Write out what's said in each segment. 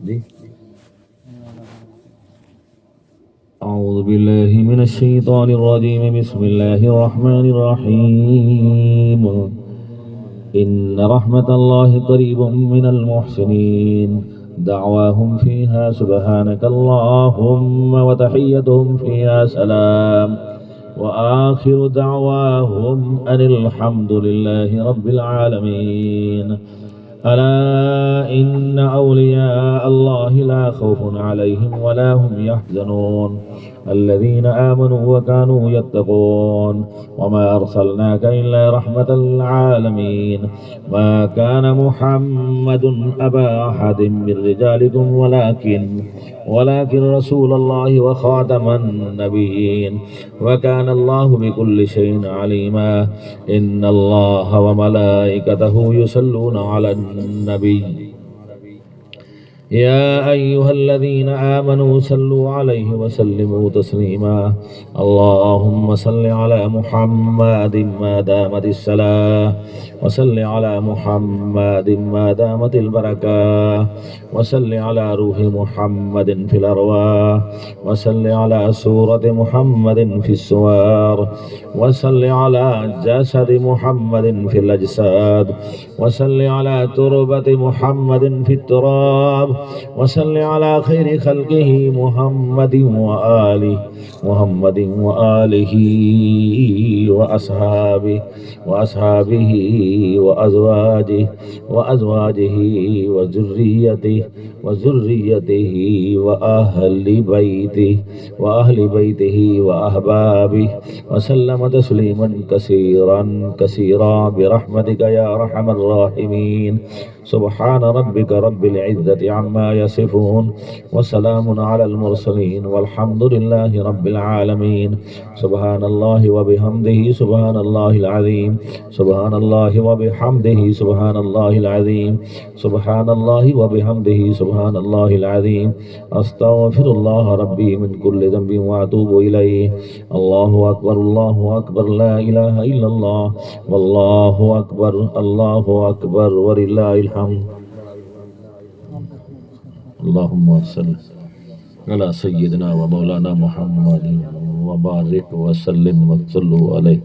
جی أعوذ بالله من الشيطان الرجيم بسم الله الرحمن الرحيم إن رحمة الله قريب من المحسنين دعواهم فيها سبحانك اللهم وتحيتهم فيها سلام وآخر دعواهم أن الحمد لله رب العالمين ألا إن أولياء الله لا خوف عليهم ولا هم يحزنون الذين آمنوا وكانوا يتقون وما أرسلناك إلا رحمة للعالمين ما كان محمد أبا أحد من رجالكم ولكن رسول الله وخاتم النبيين وكان الله بكل شيء عليما إن الله وملائكته يصلون على النبي يا أيها الذين آمنوا صلوا عليه وسلموا تسليما اللهم صل على محمد ما دامت الصلاة وصل على محمد ما دامت البركة وصل على روح محمد في الأرواح وصل على سورة محمد في السوار وصل على جسد محمد في الأجساد وصل على تربة محمد في التراب وصل على خير خلقه محمد وآله وأصحابه وأزواجه وذريته وأهل بيته وأحبابه وسلم تسليما كثيرا برحمتك يا أرحم الراحمين سبحان ربك رب العزة عما يصفون وسلام على المرسلين والحمد لله رب العالمين سبحان الله وبحمده سبحان الله العظيم سبحان الله وبحمده سبحان الله العظيم سبحان الله وبحمده سبحان الله العظيم أستغفر الله ربي من كل ذنب وأتوب إليه الله أكبر لا إله إلا الله والله أكبر ولله الحمد اللهم صل على سيدنا ومولانا محمد وبارك وسلم وصلوا عليه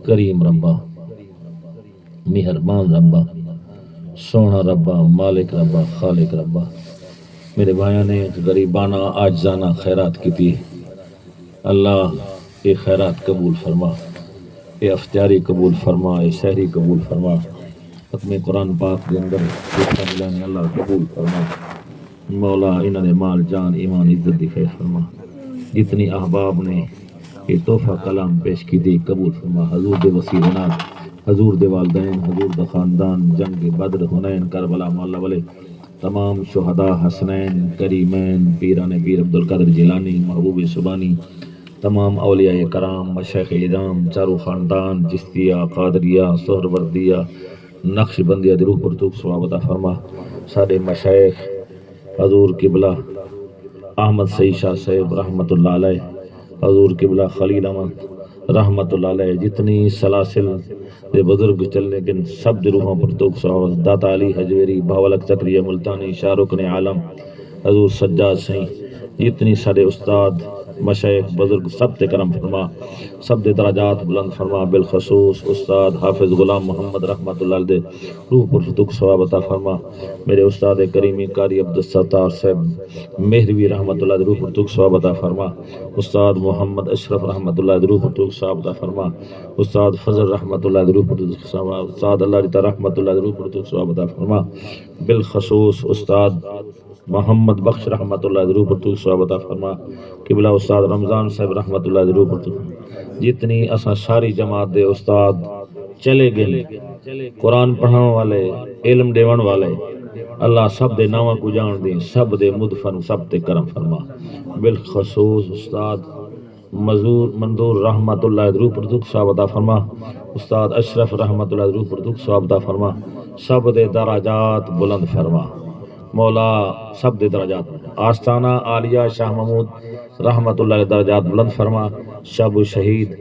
کریم ربا مہربان ربا سونا ربا مالک ربا خالق ربا میرے بھائیوں نے غریبانہ عاجزانہ خیرات کی تھی اللہ یہ خیرات قبول فرما یہ افطاری قبول فرما یہ سحری قبول فرما ختم قرآن پاک کے اندر حصہ ملانے اللہ قبول فرما مولا انہوں نے مال جان ایمان عزت دی خیر فرما جتنی احباب نے یہ تحفہ کلام پیش کی تھی قبول فرما حضور دے وسیلات حضور دے والدین حضور دے خاندان جنگ بدر حنین کربلا مولا والے تمام شہداء حسنین کریمین پیران پیر عبدالقادر جیلانی محبوب سبانی تمام اولیاء کرام مشایخ اعظام چاروں خاندان چشتیہ قادریہ سہروردیہ نقش بندیہ دی روح پر تو ثواب عطا فرما سارے مشایخ حضور قبلہ احمد سعید شاہ صاحب رحمۃ اللہ علیہ حضور قبلہ خلیل احمد رحمۃ اللہ علیہ جتنی سلاسل دے بزرگ چلنے کن سب دی روحوں پر تو ثواب داتا علی حجویری بھاولک چکریہ ملتانی شاہ رکن عالم حضور سجاد سائیں جتنی سارے استاد مشایخ بزرگ سب تے کرم فرما سب دے درجات بلند فرما بالخصوص استاد حافظ غلام محمد رحمت اللہ علیہ روح پر فتوق ثواب عطا فرما میرے استاد کریمی قاری عبدالستار صاحب مہروی رحمت اللہ علیہ روح پر فتوق ثواب عطا فرما استاد محمد اشرف رحمت اللہ علیہ روح پر فتوق ثواب عطا فرما استاد فضل رحمت اللہ علیہ روح پر فتوق ثواب استاد اللہ علیہ رحمت اللہ علیہ روح پر فتوق ثواب عطا فرما بالخصوص استاد محمد بخش رحمت اللہ علیہ روح پر تو ثواب عطا فرما قبلہ استاد رمضان صاحب رحمت اللہ علیہ روح پر تو جتنی اساں ساری جماعت دے استاد چلے گئے قرآن پڑھاؤ والے علم دیون والے اللہ سب دے ناواں کو جان دے سب دے مدفن سب تے کرم فرما بالخصوص استاد منظور رحمت اللہ علیہ روح پر تو ثواب عطا فرما استاد اشرف رحمت اللہ علیہ روح پر تو ثواب عطا فرما سب دے درجات بلند فرما مولا سب دے درجات آستانہ عالیہ شاہ محمود رحمت اللہ علیہ درجات بلند فرما شب شہید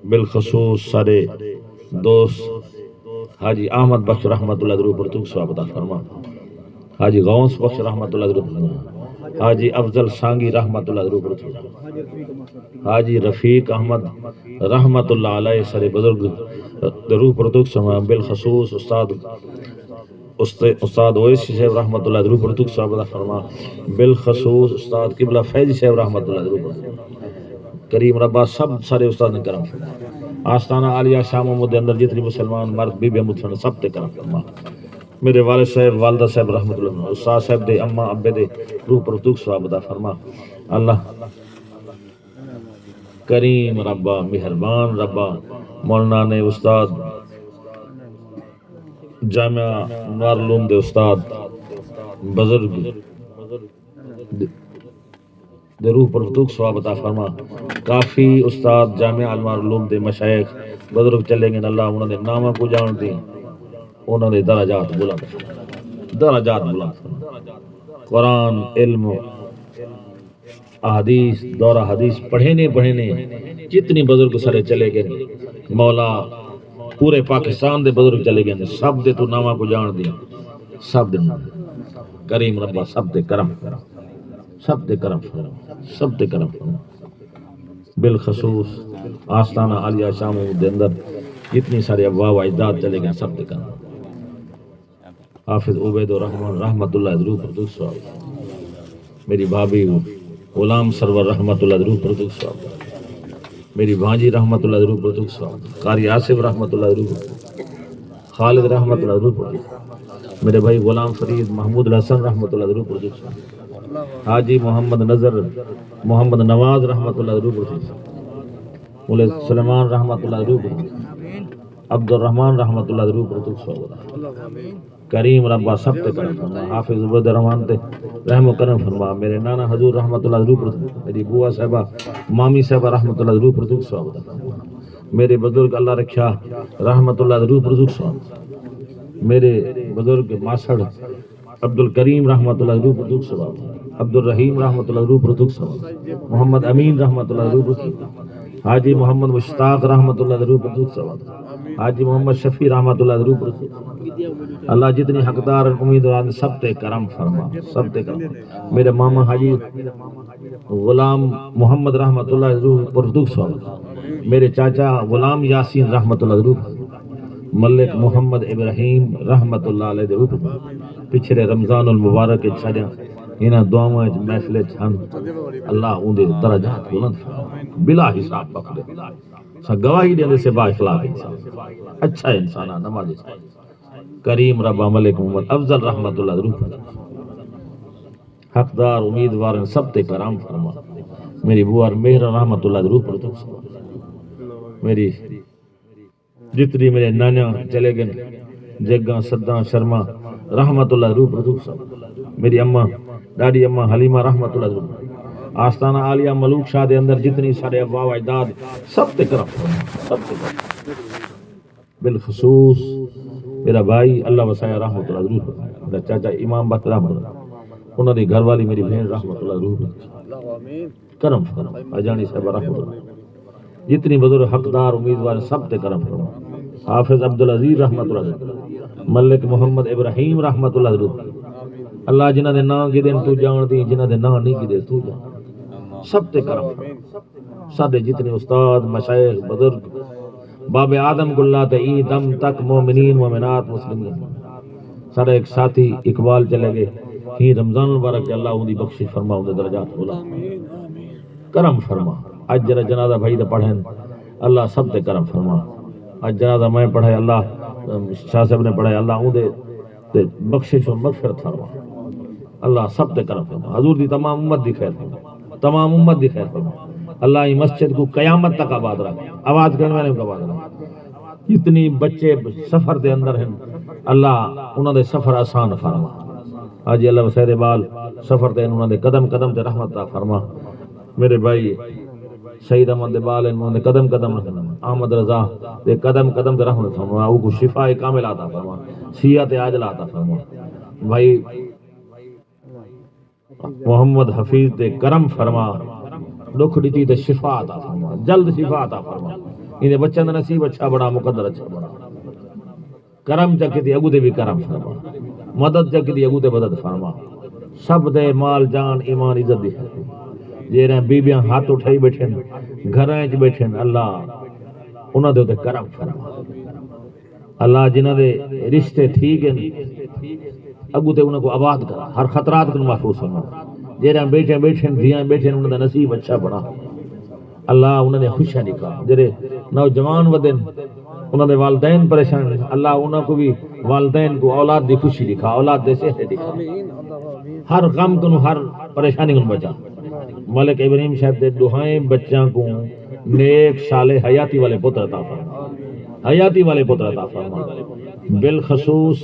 بالخصوص سارے دوست حاجی احمد بخش رحمت اللہ علیہ پر تو ثواب عطا فرما حاجی غوث بخش رحمۃ اللہ علیہ، حاجی افضل سانگی رحمۃ اللہ علیہ، حاجی رفیق احمد رحمۃ اللہ علیہ سر بزرگ روح پردوک سما، بالخصوص استاد اویسی صاحب رحمۃ اللہ علیہ پردوک صاحب فرما، بالخصوص استاد قبلہ فیضی صاحب رحمۃ اللہ علیہ کریم ربا سب سارے استاد نے کرم فرما، آستانہ عالیہ شاہ محمود اندر جتنی مسلمان مرد بی بی مدفن سب تے کرم فرما، میرے والد صاحب والدہ صاحب رحمۃ اللہ علیہ، استاد صاحب دے اماں ابے دے روح پردوک صاحب عطا فرما، اللہ کریم ربا مہربان ربا، مولانا نے استاد جامعہ انوار العلوم دے استاد بزرگ دے روح پردوک ثواب عطا فرما، کافی استاد جامعہ انوار العلوم دے مشائخ بزرگ چلے گئے، اللہ انہوں نے نامہ کو جان دی، انہوں نے درجات بلند فرما، درجات بلند فرما، قرآن علم احادیث دورہ حدیث پڑھنے جتنی بزرگ سرے چلے گئے مولا پورے پاکستان دے بزرگ چلے گئے سب دے تو نامہ کو جان دیا، سب دے کریم ربا سب دے کرم سب دے کرم سب دے کرم، بالخصوص آستانہ عالیہ شام دے اندر جتنی سارے ابواب و اجداد چلے گئے سب دے کرم، حافظ عبید الرحمن رحمۃ اللہ علیہ پردوک صاحب، میری بھابھی غلام سرور رحمۃ اللہ علیہ پردوک صاحب، میری بھانجی رحمۃ اللہ علیہ پردوک صاحب، قاری آصف رحمۃ اللہ علیہ، خالد رحمۃ اللہ علیہ پردوک، میرے بھائی غلام فرید محمود الحسن رحمۃ اللہ علیہ پردوک صاحب، حاجی محمد نظر محمد نواز رحمۃ اللہ علیہ پردوک، مولوی سلیمان رحمۃ اللہ علیہ، عبد الرحمن رحمۃ اللہ علیہ پردوک صاحب، کریم ربا سب تے کرم فرما، حافظ عبید الرحمن تے رحم و کرم فرما، میرے نانا حضور رحمۃ اللہ علیہ پردوک، میری بوا صاحبہ مامی صاحبہ رحمۃ اللہ علیہ پردوک صاحب، میرے بزرگ اللہ رکھا رحمۃ اللہ علیہ پردوک صاحب، میرے بزرگ ماسڑ عبد الکریم رحمۃ اللہ علیہ پردوک صاحب، عبد الرحیم رحمۃ اللہ علیہ پردوک صاحب، محمد امین رحمۃ اللہ علیہ پردوک، حاجی محمد مشتاق رحمۃ اللہ علیہ پردوک صاحب، حاجی محمد شفیع رحمۃ اللہ علیہ پردوک، اللہ جتنی حقدار امیدوار سب تے کرم فرما، سب تے کرم، میرے ماما حاجی غلام محمد رحمۃ اللہ علیہ پردوک صاحب، میرے چاچا غلام یاسین رحمۃ اللہ علیہ، ملک محمد ابراہیم رحمۃ اللہ علیہ روح، پچھلے رمضان المبارک چھڑیا انہاں دعاواں وچ محفل چھن، اللہ اون دے درجات بلند بلا حساب پکڑے، سا گواہی دے سے با اخلاق انسان، اچھا انسان نمازی کریم ربا ملک محمد افضل رحمۃ اللہ علیہ، حقدار امیدوار سب تے کرام فرما، میری بوار مہر رحمۃ اللہ علیہ پر، میری جتنی میرے نانا چلے گئے جگاں سداں شرما رحمۃ اللہ علیہ پر، میری اماں ڈاڈی اماں حلیمہ رحمۃ اللہ علیہ، آستانہ عالیہ ملوک شاہ دے اندر جتنی سارے ابا و اجداد سب تے کرم فرما، سب تے کرم، بالخصوص میرا بھائی اللہ وسائے رحمۃ اللہ علیہ، میرا چاچا امام بخت رحمۃ اللہ، انہوں نے گھر والی میری بہن رحمۃ اللہ علیہ کرم فرما، اجانی صاحب رحمۃ اللہ، جتنی بزرگ حقدار امیدوار سب تے کرم فرما، حافظ عبدالعزیز رحمۃ اللہ علیہ، ملک محمد ابراہیم رحمۃ اللہ علیہ، اللہ جنہ دے نام گدن تو جان دی، جنہ دے نام نہیں گدے تو جان، سب تے کرم فرما، سارے جتنے استاد مشائخ بزرگ باب آدم گلہ تے ای دم تک مومنین مومنات مسلمین، سارے ایک ساتھی اقبال چلے گئے ہی رمضان المبارک اللہ ان دی بخشش فرما، ان دے درجات بولا کرم فرما، اج جرا جنازہ بھائی دا پڑھیں اللہ سب تے کرم فرما، اج جنازہ میں پڑھے اللہ شاہ صاحب نے پڑھے اللہ ان دے بخشش و مغفرت فرما، اللہ سب تے کرم فرما، حضور دی تمام امت دی خیر فرما، تمام امت دی خیر فرما، اللہ یہ مسجد کو قیامت تک آباد رکھ، آواز کرنے والے کو آباد رکھ، جتنی بچے سفر دے اندر ہیں اللہ انہوں دے سفر آسان فرما، آج اللہ وسائے بال سفر دے انہوں دے قدم قدم تے رحمت عطا فرما، میرے بھائی سعید احمد بال انہوں نے قدم قدم رکھنا، احمد رضا دے قدم قدم تے رحمت فرما، او کو شفاء کامل عطا فرما، صحت عاجلہ عطا فرما، بھائی محمد حفیظ دے کرم فرما، دکھ دیتی تے شفا عطا فرما، جلد شفا عطا فرما، انہیں بچوں دا نصیب اچھا بڑا مقدر اچھا بڑا، کرم چکی تے اگو دے بھی کرم فرما، مدد جگ دی اگو تے مدد فرما سب دے مال جان ایمان عزت دی جیڑے بیبیاں ہاتھ اٹھائی بیٹھن گھراں وچ بیٹھن اللہ انہاں دے تے کرم فرما اللہ جنہاں دے رشتے ٹھیک ہیں اگو تے انہاں کو آباد کرا ہر خطرات کو محفوظ فرما جیڑے بیٹھے بیٹھن دیاں بیٹھن انہاں دا نصیب اچھا بنا اللہ انہاں نے خوشیاں نکا جڑے نوجوان ودن انہاں دے والدین پریشان اللہ انہاں کو بھی والدین کو اولاد دی خوشی دکھا اولاد دے صحت دکھا ہر غم کو ہر پریشانی کو بچا ملک ابراہیم صاحب دے دعائیں بچوں کو نیک صالح حیاتی والے پتر عطا فرما حیاتی والے پتر عطا فرما بالخصوص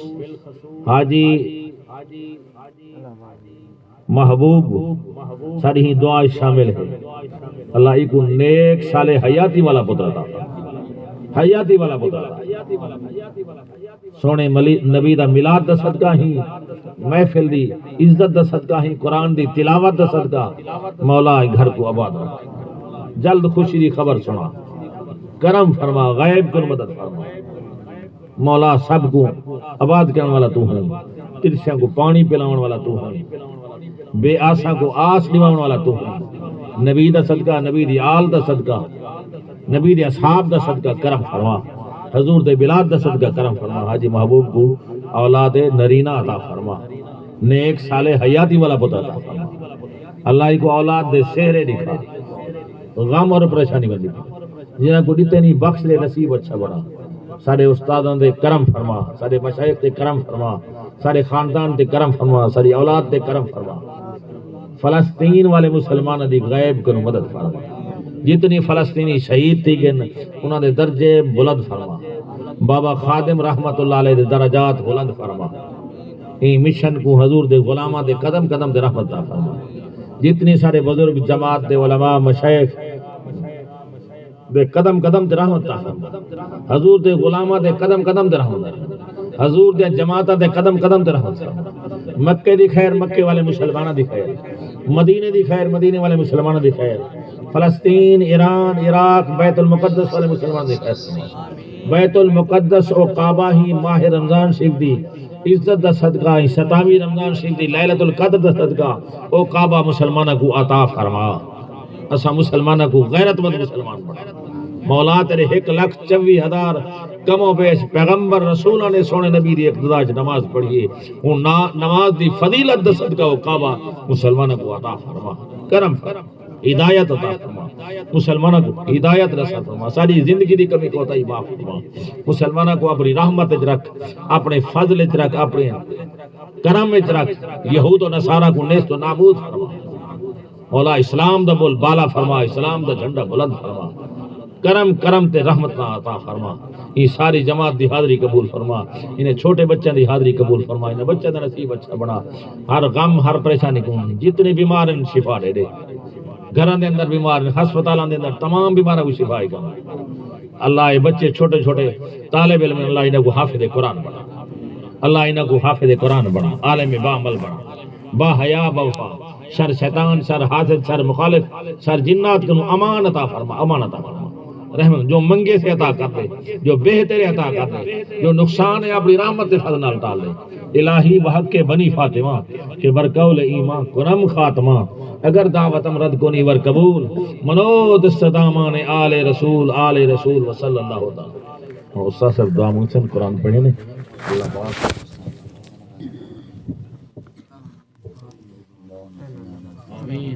حاجی محبوب ساری ہی دعا شامل ہے اللہ کو نیک صالح حیاتی والا پتر عطا فرما حیاتی والا پتر سونے نبی دا میلاد دا صدقہ ہی محفل دی عزت دا صدقہ ہی قرآن دی تلاوت دا صدقہ مولا گھر کو آباد رکھ جلد خوشی دی خبر سنا کرم فرما غیب کو مدد فرما مولا سب کو آباد کرنے والا تو ہے ترسیاں کو پانی پلاون والا تو ہے بے آسا کو آس نواون والا تو ہے نبی دا صدقہ نبی دی آل دا صدقہ نبی دے اصحاب دا صدقہ کرم فرما حضور دے بلاد دا صدقہ کرم فرما حاجی محبوب کو اولاد نرینہ عطا فرما نیک صالح حیاتی والا پتر عطا فرما اللہ کو اولاد دے سہرے دکھا غم اور پریشانی میں دکھا جنہاں کو دیتے نہیں بخش لے نصیب اچھا بڑا سارے استادوں دے کرم فرما سارے مشائخ دے کرم فرما سارے خاندان دے کرم فرما ساری اولاد دے کرم فرما فلسطین والے مسلمان دی غیب کو مدد فرما جتنی فلسطینی شہید تھی گن انہوں نے درجے بلند فرما بابا خادم رحمت اللہ علیہ دے درجات بلند فرما این مشن کو حضور دے غلامہ دے قدم قدم دے رحمت دا فرما جتنی سارے بزرگ جماعت دے علماء مشایخ دے قدم قدم دے رحمت دا فرما حضور دے غلامہ دے قدم قدم دے رحمت دا حضور دے جماعت دے قدم قدم دے رحمت دا مکے دی خیر مکے والے مسلمانہ دی خیر مدینے دی خیر مدینے والے مسلمانہ دی خیر فلسطین ایران عراق بیت المقدس والے مسلمان دی خیر بیت المقدس او کعبہ ہی ماہ رمضان شریف دی عزت دا صدقہ ہی 27 رمضان شریف دی لیلۃ القدر دا صدقہ او کعبہ مسلمانہ کو عطا فرما اسا مسلمانہ کو غیرت مند مسلمان بنا مولا تیرے 1,24,000 کم و بیش پیغمبر رسولہ نے سونے نبی دی اقتداء نماز پڑھیے وہ نماز دی فضیلت دا صدقہ او کعبہ مسلمانہ کو عطا فرما کرم فرما ہدایت عطا فرما مسلمانوں کو ہدایت رسا فرما ساری زندگی دی کمی کوتاہی معاف فرما مسلمانوں کو اپنی رحمت وچ رکھ اپنے فضل وچ رکھ اپنے کرم وچ رکھ یہود و نصارہ کو نیست و نابود فرما مولا اسلام دا بول بالا فرما اسلام دا جھنڈا بلند فرما کرم کرم تے رحمت نہ عطا فرما یہ ساری جماعت دی حاضری قبول فرما انہیں چھوٹے بچوں دی حاضری قبول فرما انہیں بچوں دا نصیب اچھا بنا ہر غم ہر پریشانی کو جتنے بیمار ہیں شفا دے دے گھراں دے اندر بیمار ہسپتالاں دے اندر تمام بیماراں کو شفا کر اللہ یہ بچے چھوٹے چھوٹے طالب علم اللہ انہاں کو حافظ قرآن بنا اللہ انہاں کو حافظ قرآن بنا عالم با عمل بنا با حیا با وفا شر شیطان شر حاسد شر مخالف شر جنات کو امان عطا فرما امان عطا فرما رحمت جو منگے سے عطا کر دے جو بہتر عطا کر دے جو نقصان ہے اپنی رحمت سے فضل نال ٹال دے الہی بحق کے بنی فاطمہ کہ برقول ایمان کرم خاتمہ اگر دعوتم رد کنی ور قبول منود استدامان آل رسول وصلی اللہ تعالی استاد صاحب دعا منسن قرآن پڑھے نے اللہ پاک آمین